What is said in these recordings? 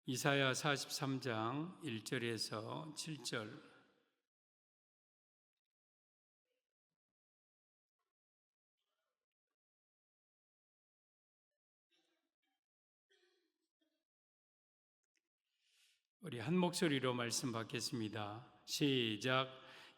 이사야 43장 1절에서 7절. 우리 한 목소리로 말씀 받겠습니다. 시작.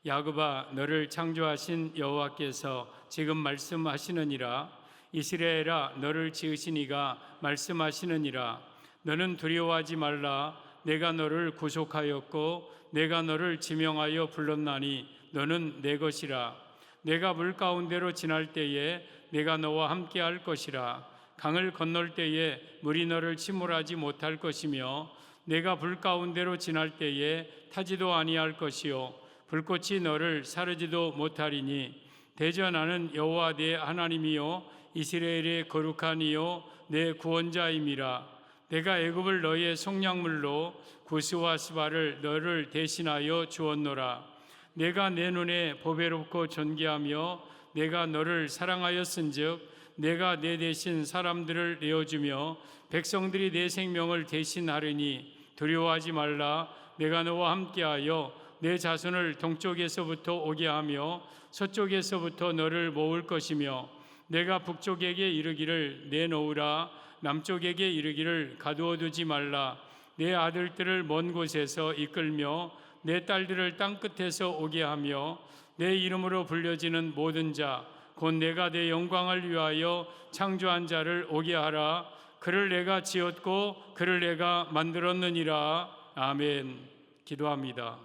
야곱아, 너를 창조하신 여호와께서 지금 말씀하시느니라. 이스라엘아, 너를 지으신 이가 말씀하시느니라. 너는 두려워하지 말라. 내가 너를 구속하였고 내가 너를 지명하여 불렀나니 너는 내 것이라. 내가 물 가운데로 지날 때에 내가 너와 함께 할 것이라. 강을 건널 때에 물이 너를 침몰하지 못할 것이며 내가 불 가운데로 지날 때에 타지도 아니할 것이요 불꽃이 너를 사르지도 못하리니 대저 나는 여호와 내 하나님이요 이스라엘의 거룩한 이요 내 구원자임이라. 내가 애굽을 너의 속량물로 구스와 스바를 너를 대신하여 주었노라. 내가 내 눈에 보배롭고 존귀하며 내가 너를 사랑하였은즉 내가 내 대신 사람들을 내어주며 백성들이 내 생명을 대신하리니 두려워하지 말라. 내가 너와 함께하여 내 자손을 동쪽에서부터 오게 하며 서쪽에서부터 너를 모을 것이며 내가 북쪽에게 이르기를 내놓으라. 남쪽에게 이르기를 가두어두지 말라. 내 아들들을 먼 곳에서 이끌며 내 딸들을 땅끝에서 오게 하며 내 이름으로 불려지는 모든 자 곧 내가 내 영광을 위하여 창조한 자를 오게 하라. 그를 내가 지었고 그를 내가 만들었느니라. 아멘. 기도합니다.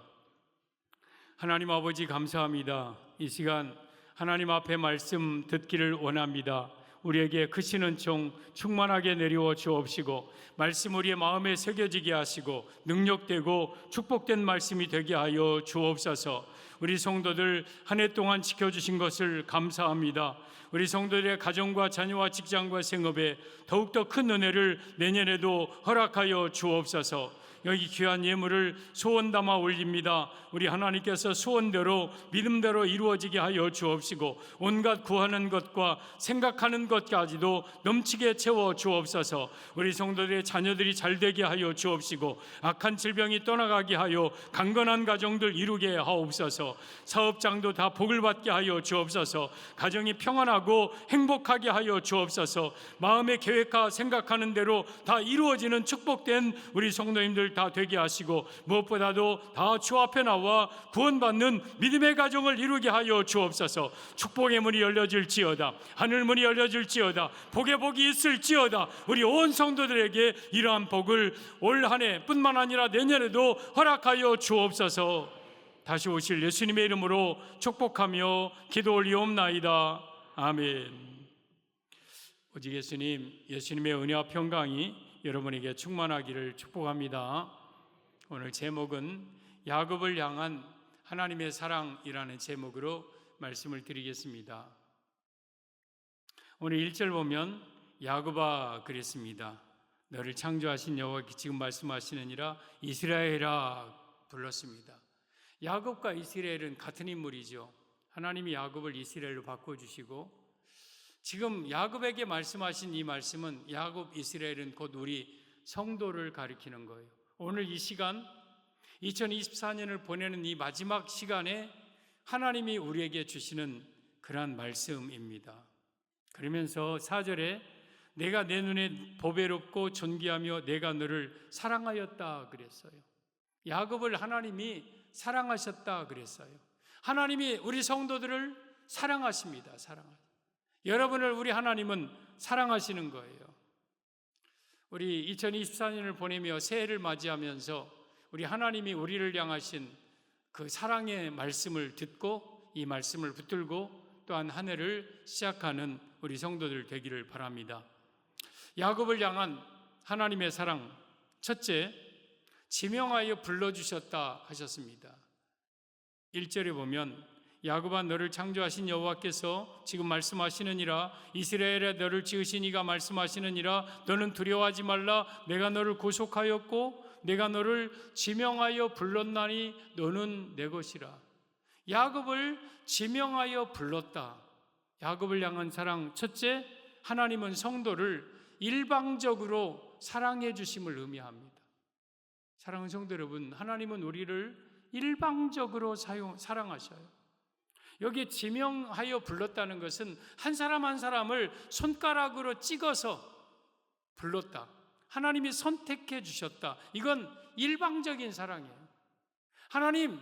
하나님 아버지, 감사합니다. 이 시간 하나님 앞에 말씀 듣기를 원합니다. 우리에게 크시는 총 충만하게 내려워 주옵시고 말씀 우리의 마음에 새겨지게 하시고 능력되고 축복된 말씀이 되게 하여 주옵소서. 우리 성도들 한 해 동안 지켜주신 것을 감사합니다. 우리 성도들의 가정과 자녀와 직장과 생업에 더욱더 큰 은혜를 내년에도 허락하여 주옵소서. 여기 귀한 예물을 소원 담아 올립니다. 우리 하나님께서 소원대로 믿음대로 이루어지게 하여 주옵시고 온갖 구하는 것과 생각하는 것까지도 넘치게 채워 주옵소서. 우리 성도들의 자녀들이 잘되게 하여 주옵시고 악한 질병이 떠나가게 하여 강건한 가정들 이루게 하옵소서. 사업장도 다 복을 받게 하여 주옵소서. 가정이 평안하고 행복하게 하여 주옵소서. 마음의 계획과 생각하는 대로 다 이루어지는 축복된 우리 성도님들 다 되게 하시고 무엇보다도 다 주 앞에 나와 구원받는 믿음의 가정을 이루게 하여 주옵소서. 축복의 문이 열려질지어다. 하늘 문이 열려질지어다. 복의 복이 있을지어다. 우리 온 성도들에게 이러한 복을 올 한 해뿐만 아니라 내년에도 허락하여 주옵소서. 다시 오실 예수님의 이름으로 축복하며 기도 올리옵나이다. 아멘. 오직 예수님의 은혜와 평강이 여러분에게 충만하기를 축복합니다. 오늘 제목은 야곱을 향한 하나님의 사랑이라는 제목으로 말씀을 드리겠습니다. 오늘 1절 보면 야곱아 그랬습니다. 너를 창조하신 여호와께 지금 말씀하시느니라. 이스라엘아 불렀습니다. 야곱과 이스라엘은 같은 인물이죠. 하나님이 야곱을 이스라엘로 바꿔주시고 지금 야곱에게 말씀하신 이 말씀은 야곱, 이스라엘은 곧 우리 성도를 가리키는 거예요. 오늘 이 시간 2024년을 보내는 이 마지막 시간에 하나님이 우리에게 주시는 그러한 말씀입니다. 그러면서 4절에 내가 내 눈에 보배롭고 존귀하며 내가 너를 사랑하였다 그랬어요. 야곱을 하나님이 사랑하셨다 그랬어요. 하나님이 우리 성도들을 사랑하십니다. 여러분을 우리 하나님은 사랑하시는 거예요. 우리 2024년을 보내며 새해를 맞이하면서 우리 하나님이 우리를 향하신 그 사랑의 말씀을 듣고 이 말씀을 붙들고 또한 한 해를 시작하는 우리 성도들 되기를 바랍니다. 야곱을 향한 하나님의 사랑, 첫째, 지명하여 불러주셨다 하셨습니다. 1절에 보면 야곱아 너를 창조하신 여호와께서 지금 말씀하시느니라. 이스라엘에 너를 지으신 이가 말씀하시느니라. 너는 두려워하지 말라. 내가 너를 구속하였고 내가 너를 지명하여 불렀나니 너는 내 것이라. 야곱을 지명하여 불렀다. 야곱을 향한 사랑, 첫째, 하나님은 성도를 일방적으로 사랑해 주심을 의미합니다. 사랑하는 성도 여러분, 하나님은 우리를 일방적으로 사랑하셔요. 여기에 지명하여 불렀다는 것은 한 사람 한 사람을 손가락으로 찍어서 불렀다. 하나님이 선택해 주셨다. 이건 일방적인 사랑이에요. 하나님,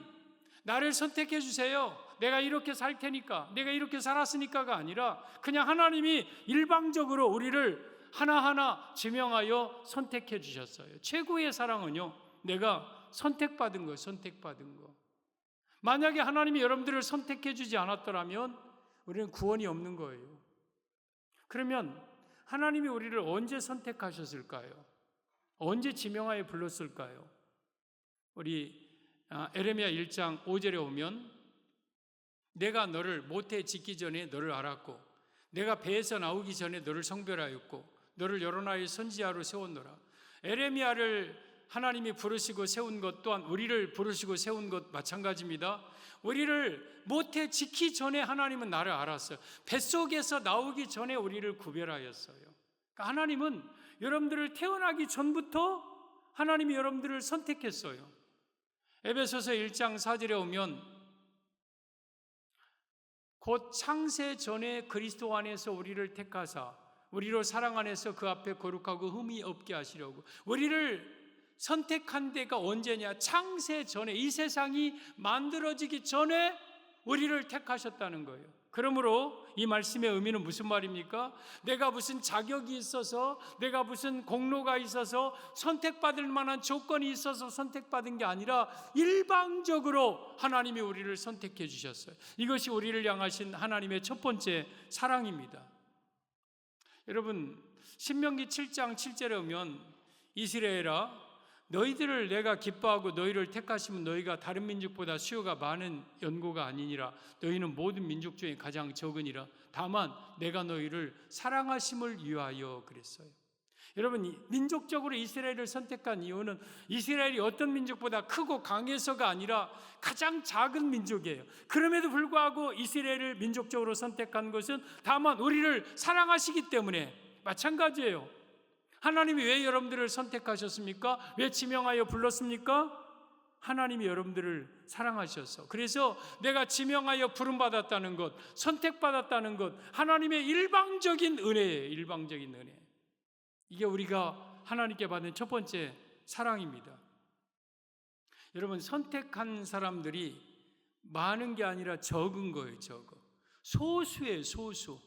나를 선택해 주세요. 내가 이렇게 살 테니까, 내가 이렇게 살았으니까가 아니라 그냥 하나님이 일방적으로 우리를 하나하나 지명하여 선택해 주셨어요. 최고의 사랑은요, 내가 선택받은 거예요. 선택받은 거. 만약에 하나님이 여러분들을 선택해 주지 않았더라면 우리는 구원이 없는 거예요. 그러면 하나님이 우리를 언제 선택하셨을까요? 언제 지명하여 불렀을까요? 우리 에레미야 1장 5절에 오면 내가 너를 모태에 짓기 전에 너를 알았고 내가 배에서 나오기 전에 너를 성별하였고 너를 여러 나라의 선지자로 세웠노라. 에레미야를 하나님이 부르시고 세운 것 또한 우리를 부르시고 세운 것 마찬가지입니다. 우리를 모태 짓기 전에 하나님은 나를 알았어요. 뱃속에서 나오기 전에 우리를 구별하였어요. 그러니까 하나님은 여러분들을 태어나기 전부터 하나님이 여러분들을 선택했어요. 에베소서 1장 4절에 오면 곧 창세 전에 그리스도 안에서 우리를 택하사 우리로 사랑 안에서 그 앞에 거룩하고 흠이 없게 하시려고 우리를 선택한 데가 언제냐? 창세 전에, 이 세상이 만들어지기 전에 우리를 택하셨다는 거예요. 그러므로 이 말씀의 의미는 무슨 말입니까? 내가 무슨 자격이 있어서, 내가 무슨 공로가 있어서, 선택받을 만한 조건이 있어서 선택받은 게 아니라 일방적으로 하나님이 우리를 선택해 주셨어요. 이것이 우리를 향하신 하나님의 첫 번째 사랑입니다. 여러분, 신명기 7장 7절에 오면 이스라엘아 너희들을 내가 기뻐하고 너희를 택하시면 너희가 다른 민족보다 수요가 많은 연고가 아니니라. 너희는 모든 민족 중에 가장 적으니라. 다만 내가 너희를 사랑하심을 위하여 그랬어요. 여러분, 민족적으로 이스라엘을 선택한 이유는 이스라엘이 어떤 민족보다 크고 강해서가 아니라 가장 작은 민족이에요. 그럼에도 불구하고 이스라엘을 민족적으로 선택한 것은 다만 우리를 사랑하시기 때문에 마찬가지예요. 하나님이 왜 여러분들을 선택하셨습니까? 왜 지명하여 불렀습니까? 하나님이 여러분들을 사랑하셔서. 그래서 내가 지명하여 부름받았다는 것, 선택받았다는 것, 하나님의 일방적인 은혜예요. 일방적인 은혜. 이게 우리가 하나님께 받은 첫 번째 사랑입니다. 여러분, 선택한 사람들이 많은 게 아니라 적은 거예요. 적어. 소수예요. 소수.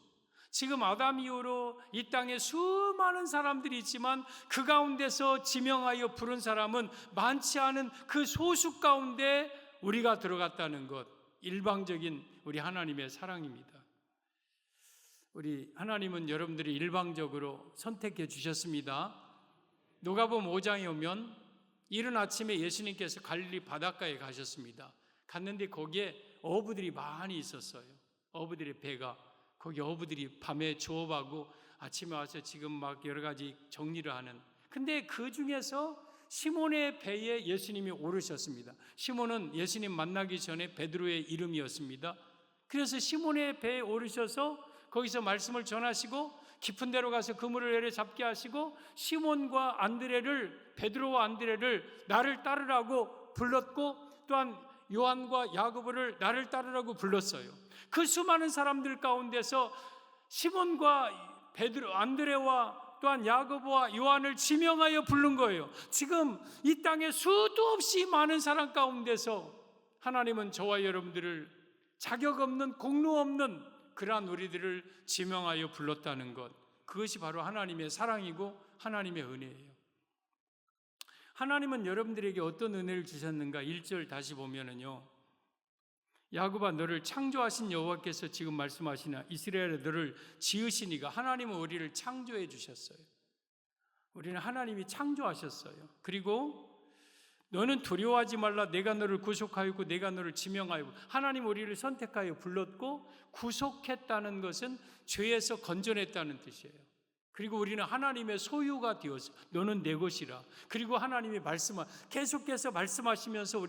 지금 아담 이후로 이 땅에 수많은 사람들이 있지만 그 가운데서 지명하여 부른 사람은 많지 않은 그 소수 가운데 우리가 들어갔다는 것, 일방적인 우리 하나님의 사랑입니다. 우리 하나님은 여러분들이 일방적으로 선택해 주셨습니다. 누가복음 5장에 오면 이른 아침에 예수님께서 갈릴리 바닷가에 가셨습니다. 갔는데 거기에 어부들이 많이 있었어요. 어부들의 배가 거기 어부들이 밤에 조업하고 아침에 와서 지금 막 여러 가지 정리를 하는. 근데 그 중에서 시몬의 배에 예수님이 오르셨습니다. 시몬은 예수님 만나기 전에 베드로의 이름이었습니다. 그래서 시몬의 배에 오르셔서 거기서 말씀을 전하시고 깊은 데로 가서 그물을 내려 잡게 하시고 시몬과 안드레를, 베드로와 안드레를 나를 따르라고 불렀고 또한 요한과 야고보를 나를 따르라고 불렀어요. 그 수많은 사람들 가운데서 시몬과 베드로, 안드레와 또한 야고보와 요한을 지명하여 부른 거예요. 지금 이 땅에 수도 없이 많은 사람 가운데서 하나님은 저와 여러분들을 자격 없는, 공로 없는 그러한 우리들을 지명하여 불렀다는 것, 그것이 바로 하나님의 사랑이고 하나님의 은혜예요. 하나님은 여러분들에게 어떤 은혜를 주셨는가? 1절 다시 보면은요, 야곱아 너를 창조하신 여호와께서 지금 말씀하시나 이스라엘에 너를 지으시니가. 하나님은 우리를 창조해 주셨어요. 우리는 하나님이 창조하셨어요. 그리고 너는 두려워하지 말라. 내가 너를 구속하였고 내가 너를 지명하였고. 하나님 우리를 선택하여 불렀고 구속했다는 것은 죄에서 건져냈다는 뜻이에요. 그리고 우리는 하나님의 소유가 되었어. 너는 내 것이라. 그리고 하나님이 계속해서 말씀하시면서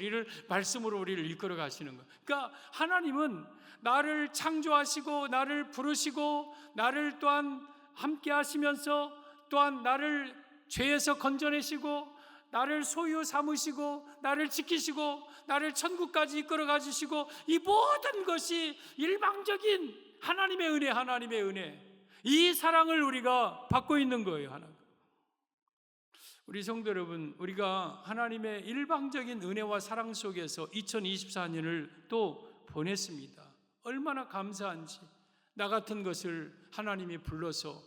말씀으로 우리를 이끌어 가시는 거예요. 그러니까 하나님은 나를 창조하시고 나를 부르시고 나를 또한 함께 하시면서 또한 나를 죄에서 건져내시고 나를 소유 삼으시고 나를 지키시고 나를 천국까지 이끌어가 주시고 이 모든 것이 일방적인 하나님의 은혜, 하나님의 은혜, 이 사랑을 우리가 받고 있는 거예요. 하나님. 우리 성도 여러분, 우리가 하나님의 일방적인 은혜와 사랑 속에서 2024년을 또 보냈습니다. 얼마나 감사한지. 나 같은 것을 하나님이 불러서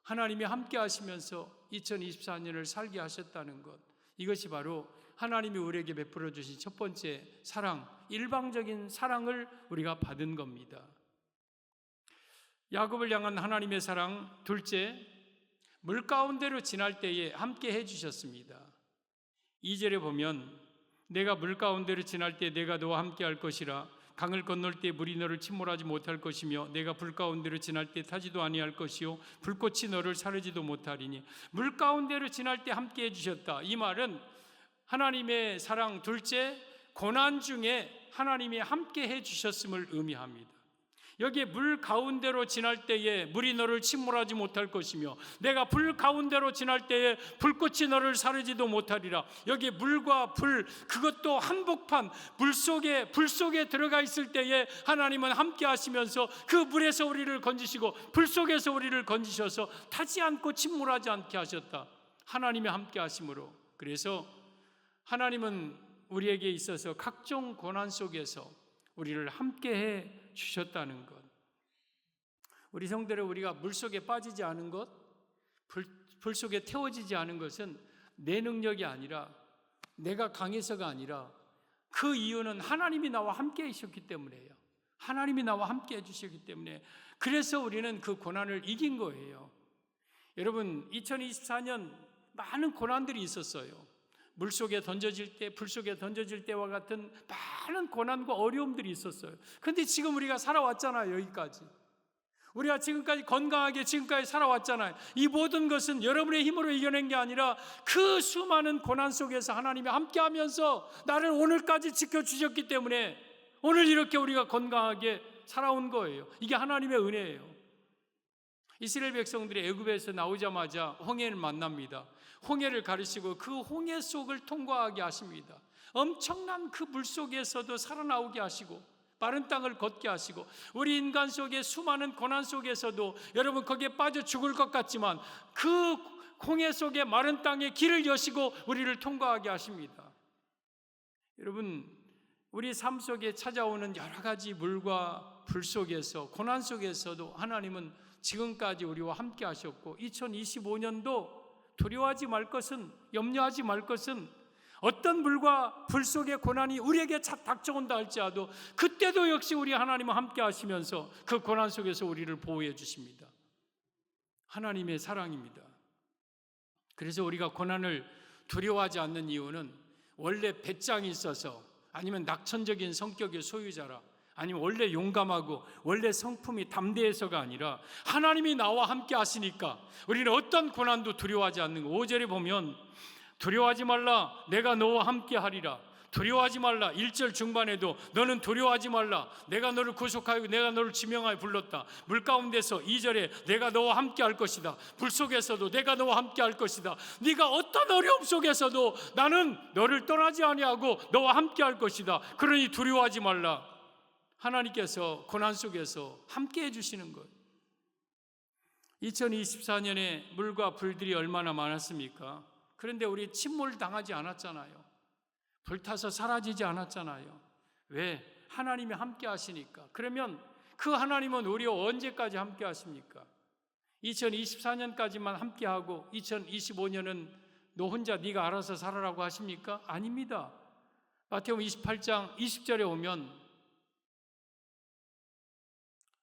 하나님이 함께 하시면서 2024년을 살게 하셨다는 것, 이것이 바로 하나님이 우리에게 베풀어 주신 첫 번째 사랑, 일방적인 사랑을 우리가 받은 겁니다. 야곱을 향한 하나님의 사랑, 둘째, 물 가운데로 지날 때에 함께 해주셨습니다. 2절에 보면 내가 물 가운데로 지날 때 내가 너와 함께 할 것이라. 강을 건널 때 물이 너를 침몰하지 못할 것이며 내가 불 가운데로 지날 때 타지도 아니할 것이요 불꽃이 너를 사르지도 못하리니. 물 가운데로 지날 때 함께 해주셨다. 이 말은 하나님의 사랑, 둘째, 고난 중에 하나님이 함께 해주셨음을 의미합니다. 여기에 물 가운데로 지날 때에 물이 너를 침몰하지 못할 것이며 내가 불 가운데로 지날 때에 불꽃이 너를 사르지도 못하리라. 여기에 물과 불, 그것도 한복판 불 속에 들어가 있을 때에 하나님은 함께 하시면서 그 물에서 우리를 건지시고 불 속에서 우리를 건지셔서 타지 않고 침몰하지 않게 하셨다. 하나님의 함께 하심으로. 그래서 하나님은 우리에게 있어서 각종 고난 속에서 우리를 함께 해 주셨다는 것. 우리 성도를 우리가 물 속에 빠지지 않은 것, 불 속에 태워지지 않은 것은 내 능력이 아니라, 내가 강해서가 아니라 그 이유는 하나님이 나와 함께 하셨기 때문이에요. 하나님이 나와 함께 해주셨기 때문에, 그래서 우리는 그 고난을 이긴 거예요. 여러분, 2024년 많은 고난들이 있었어요. 물속에 던져질 때, 불 속에 던져질 때와 같은 많은 고난과 어려움들이 있었어요. 그런데 지금 우리가 살아왔잖아요. 여기까지 우리가 지금까지 건강하게 지금까지 살아왔잖아요. 이 모든 것은 여러분의 힘으로 이겨낸 게 아니라 그 수많은 고난 속에서 하나님이 함께하면서 나를 오늘까지 지켜주셨기 때문에 오늘 이렇게 우리가 건강하게 살아온 거예요. 이게 하나님의 은혜예요. 이스라엘 백성들이 애굽에서 나오자마자 홍해를 만납니다. 홍해를 가르치고 그 홍해 속을 통과하게 하십니다. 엄청난 그 물 속에서도 살아나오게 하시고 마른 땅을 걷게 하시고, 우리 인간 속의 수많은 고난 속에서도 여러분 거기에 빠져 죽을 것 같지만 그 홍해 속의 마른 땅에 길을 여시고 우리를 통과하게 하십니다. 여러분, 우리 삶 속에 찾아오는 여러 가지 물과 불 속에서, 고난 속에서도 하나님은 지금까지 우리와 함께 하셨고, 2025년도 두려워하지 말 것은, 염려하지 말 것은, 어떤 물과 불 속의 고난이 우리에게 닥쳐온다 할지라도 그때도 역시 우리 하나님은 함께 하시면서 그 고난 속에서 우리를 보호해 주십니다. 하나님의 사랑입니다. 그래서 우리가 고난을 두려워하지 않는 이유는 원래 배짱이 있어서, 아니면 낙천적인 성격의 소유자라, 아니면 원래 용감하고 원래 성품이 담대해서가 아니라 하나님이 나와 함께 하시니까 우리는 어떤 고난도 두려워하지 않는 거. 5절에 보면 두려워하지 말라, 내가 너와 함께 하리라. 두려워하지 말라. 1절 중반에도 너는 두려워하지 말라, 내가 너를 구속하여 내가 너를 지명하여 불렀다. 물 가운데서 2절에 내가 너와 함께 할 것이다. 불 속에서도 내가 너와 함께 할 것이다. 네가 어떤 어려움 속에서도 나는 너를 떠나지 아니하고 너와 함께 할 것이다. 그러니 두려워하지 말라. 하나님께서 고난 속에서 함께 해주시는 것. 2024년에 물과 불들이 얼마나 많았습니까? 그런데 우리 침몰 당하지 않았잖아요. 불타서 사라지지 않았잖아요. 왜? 하나님이 함께 하시니까. 그러면 그 하나님은 우리와 언제까지 함께 하십니까? 2024년까지만 함께 하고 2025년은 너 혼자 네가 알아서 살아라고 하십니까? 아닙니다. 마태복음 28장 20절에 오면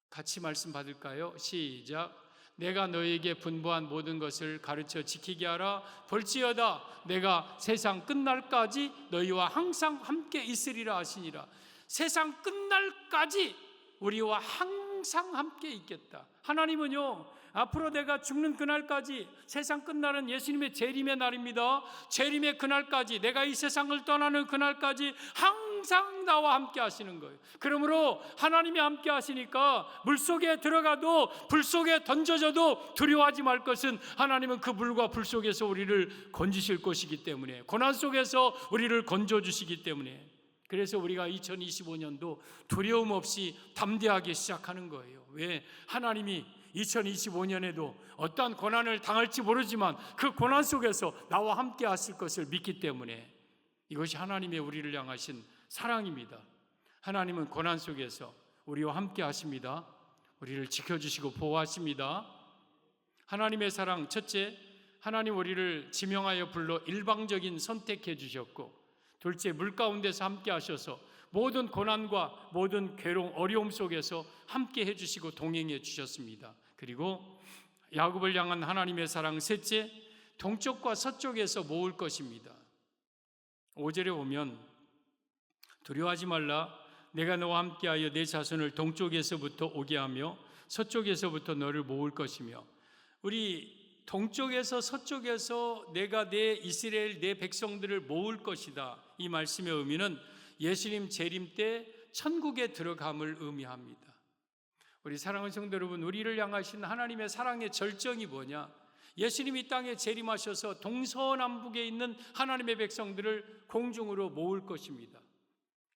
같이 말씀 받을까요? 시작. 내가 너에게 분부한 모든 것을 가르쳐 지키게 하라. 볼지어다 내가 세상 끝날까지 너희와 항상 함께 있으리라 하시니라. 세상 끝날까지 우리와 항상 함께 있겠다. 하나님은요, 앞으로 내가 죽는 그날까지, 세상 끝나는 예수님의 재림의 날입니다. 재림의 그날까지, 내가 이 세상을 떠나는 그날까지 항상 나와 함께 하시는 거예요. 그러므로 하나님이 함께 하시니까 물속에 들어가도 불 속에 던져져도 두려워하지 말 것은 하나님은 그 물과 불 속에서 우리를 건지실 것이기 때문에, 고난 속에서 우리를 건져주시기 때문에, 그래서 우리가 2025년도 두려움 없이 담대하게 시작하는 거예요. 왜? 하나님이 2025년에도 어떠한 고난을 당할지 모르지만 그 고난 속에서 나와 함께 하실 것을 믿기 때문에, 이것이 하나님의 우리를 향하신 사랑입니다. 하나님은 고난 속에서 우리와 함께 하십니다. 우리를 지켜주시고 보호하십니다. 하나님의 사랑, 첫째, 하나님 우리를 지명하여 불러 일방적인 선택해 주셨고, 둘째, 물 가운데서 함께 하셔서 모든 고난과 모든 괴로움, 어려움 속에서 함께 해주시고 동행해 주셨습니다. 그리고 야곱을 향한 하나님의 사랑, 셋째, 동쪽과 서쪽에서 모을 것입니다. 5절에 보면 두려워하지 말라, 내가 너와 함께하여 내 자손을 동쪽에서부터 오게 하며 서쪽에서부터 너를 모을 것이며, 우리 동쪽에서 서쪽에서 내가 내 이스라엘 내 백성들을 모을 것이다, 이 말씀의 의미는 예수님 재림 때 천국에 들어감을 의미합니다. 우리 사랑하는 성도 여러분, 우리를 향하신 하나님의 사랑의 절정이 뭐냐? 예수님이 땅에 재림하셔서 동서남북에 있는 하나님의 백성들을 공중으로 모을 것입니다.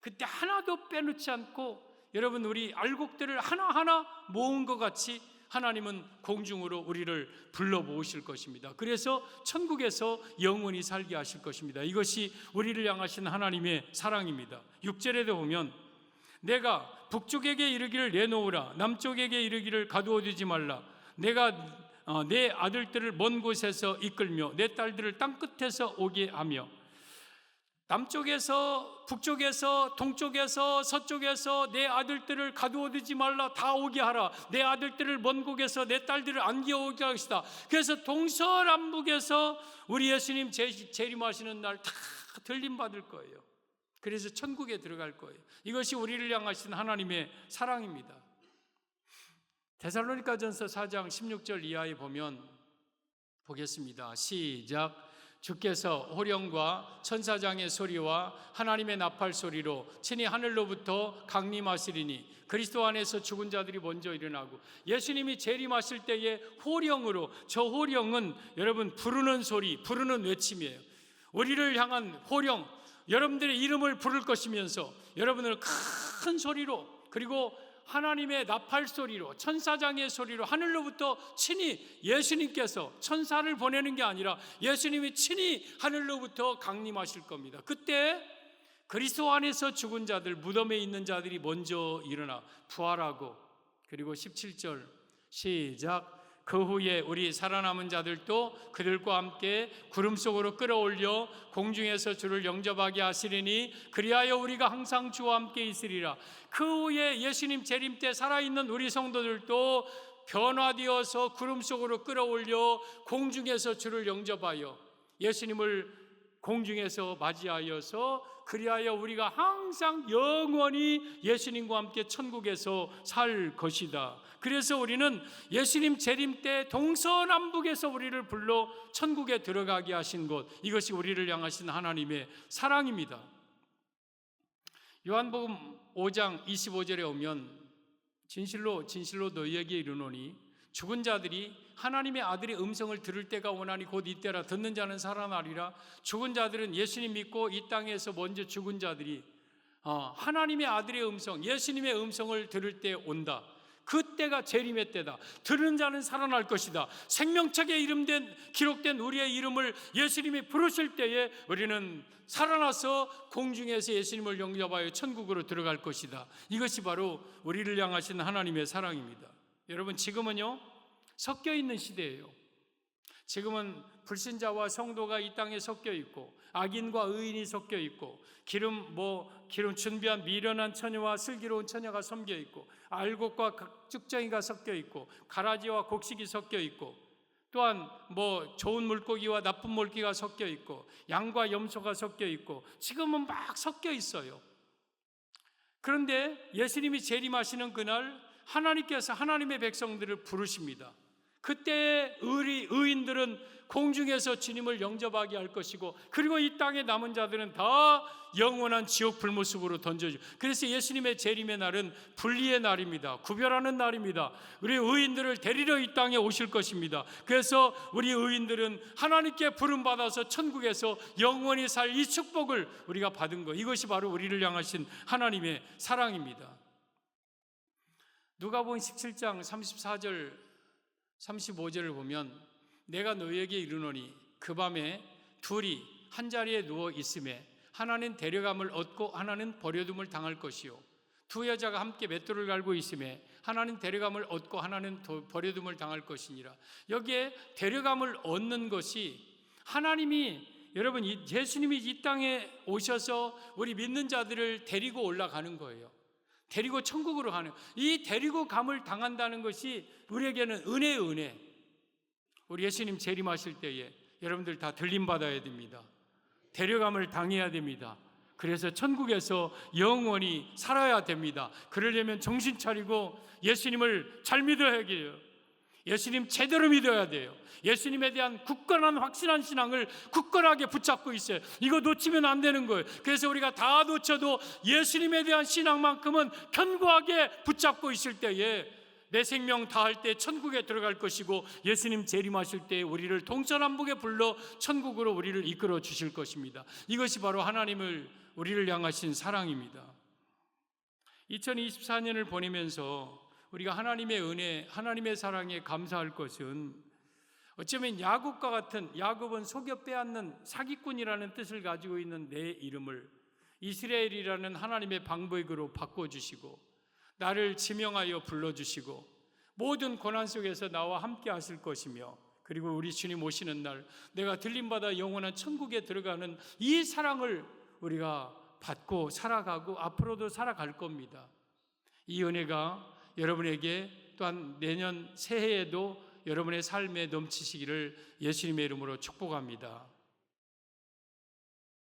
그때 하나도 빼놓지 않고, 여러분, 우리 알곡들을 하나하나 모은 것 같이 하나님은 공중으로 우리를 불러 모으실 것입니다. 그래서 천국에서 영원히 살게 하실 것입니다. 이것이 우리를 향하신 하나님의 사랑입니다. 6절에도 보면 내가 북쪽에게 이르기를 내놓으라, 남쪽에게 이르기를 가두어 두지 말라, 내가 내 아들들을 먼 곳에서 이끌며 내 딸들을 땅끝에서 오게 하며, 남쪽에서 북쪽에서 동쪽에서 서쪽에서 내 아들들을 가두어 두지 말라, 다 오게 하라, 내 아들들을 먼 곳에서 내 딸들을 안겨 오게 하시다. 그래서 동서남북에서 우리 예수님 재림하시는 날 다 들림 받을 거예요. 그래서 천국에 들어갈 거예요. 이것이 우리를 향하신 하나님의 사랑입니다. 데살로니가전서 4장 16절 이하에 보면 보겠습니다. 시작. 주께서 호령과 천사장의 소리와 하나님의 나팔 소리로 친히 하늘로부터 강림하시리니 그리스도 안에서 죽은 자들이 먼저 일어나고, 예수님이 재림하실 때의 호령으로, 저 호령은 여러분 부르는 소리, 부르는 외침이에요. 우리를 향한 호령, 여러분들의 이름을 부를 것이면서 여러분을 큰 소리로, 그리고 하나님의 나팔 소리로, 천사장의 소리로 하늘로부터 친히 예수님께서 천사를 보내는 게 아니라 예수님이 친히 하늘로부터 강림하실 겁니다. 그때 그리스도 안에서 죽은 자들, 무덤에 있는 자들이 먼저 일어나 부활하고, 그리고 17절 시작. 그 후에 우리 살아남은 자들도 그들과 함께 구름 속으로 끌어올려 공중에서 주를 영접하게 하시리니 그리하여 우리가 항상 주와 함께 있으리라. 그 후에 예수님 재림 때 살아있는 우리 성도들도 변화되어서 구름 속으로 끌어올려 공중에서 주를 영접하여 예수님을 공중에서 맞이하여서, 그리하여 우리가 항상 영원히 예수님과 함께 천국에서 살 것이다. 그래서 우리는 예수님 재림 때 동서남북에서 우리를 불러 천국에 들어가게 하신 것, 이것이 우리를 향하신 하나님의 사랑입니다. 요한복음 5장 25절에 오면 진실로 진실로 너희에게 이르노니 죽은 자들이 하나님의 아들의 음성을 들을 때가 오나니 곧 이때라. 듣는 자는 살아나리라. 죽은 자들은 예수님 믿고 이 땅에서 먼저 죽은 자들이 하나님의 아들의 음성, 예수님의 음성을 들을 때 온다. 그때가 재림의 때다. 들은 자는 살아날 것이다. 생명책에 기록된 우리의 이름을 예수님이 부르실 때에 우리는 살아나서 공중에서 예수님을 영접하여 천국으로 들어갈 것이다. 이것이 바로 우리를 향하신 하나님의 사랑입니다. 여러분, 지금은요 섞여 있는 시대예요. 지금은 불신자와 성도가 이 땅에 섞여 있고, 악인과 의인이 섞여 있고, 기름 준비한 미련한 처녀와 슬기로운 처녀가 섞여 있고, 알곡과 쭉정이가 섞여 있고, 가라지와 곡식이 섞여 있고, 또한 좋은 물고기와 나쁜 물고기가 섞여 있고, 양과 염소가 섞여 있고, 지금은 막 섞여 있어요. 그런데 예수님이 재림하시는 그날 하나님께서 하나님의 백성들을 부르십니다. 그때 의인들은 공중에서 주님을 영접하게 할 것이고, 그리고 이 땅에 남은 자들은 다 영원한 지옥 불못속으로 던져져. 그래서 예수님의 재림의 날은 분리의 날입니다. 구별하는 날입니다. 우리 의인들을 데리러 이 땅에 오실 것입니다. 그래서 우리 의인들은 하나님께 부름받아서 천국에서 영원히 살 이 축복을 우리가 받은 것, 이것이 바로 우리를 향하신 하나님의 사랑입니다. 누가복음 17장 34절 35절을 보면, 내가 너희에게 이르노니 그 밤에 둘이 한 자리에 누워 있음에 하나는 데려감을 얻고 하나는 버려둠을 당할 것이요, 두 여자가 함께 맷돌을 갈고 있음에 하나는 데려감을 얻고 하나는 버려둠을 당할 것이니라. 여기에 데려감을 얻는 것이, 하나님이, 여러분, 예수님이 이 땅에 오셔서 우리 믿는 자들을 데리고 올라가는 거예요. 데리고 천국으로 가는, 이 데리고 감을 당한다는 것이 우리에게는 은혜. 우리 예수님 재림하실 때에 여러분들 다 들림받아야 됩니다. 데려감을 당해야 됩니다. 그래서 천국에서 영원히 살아야 됩니다. 그러려면 정신 차리고 예수님을 잘 믿어야 해요. 예수님 제대로 믿어야 돼요. 예수님에 대한 굳건한 확신한 신앙을 굳건하게 붙잡고 있어요. 이거 놓치면 안 되는 거예요. 그래서 우리가 다 놓쳐도 예수님에 대한 신앙만큼은 견고하게 붙잡고 있을 때에 내 생명 다할 때 천국에 들어갈 것이고, 예수님 재림하실 때 우리를 동서남북에 불러 천국으로 우리를 이끌어 주실 것입니다. 이것이 바로 우리를 향하신 사랑입니다. 2024년을 보내면서 우리가 하나님의 은혜, 하나님의 사랑에 감사할 것은, 어쩌면 야곱과 같은, 야곱은 속여 빼앗는 사기꾼이라는 뜻을 가지고 있는 내 이름을 이스라엘이라는 하나님의 방백으로 바꿔주시고, 나를 지명하여 불러주시고 모든 고난 속에서 나와 함께 하실 것이며, 그리고 우리 주님 오시는 날 내가 들림받아 영원한 천국에 들어가는 이 사랑을 우리가 받고 살아가고 앞으로도 살아갈 겁니다. 이 은혜가 여러분에게 또한 내년 새해에도 여러분의 삶에 넘치시기를 예수님의 이름으로 축복합니다.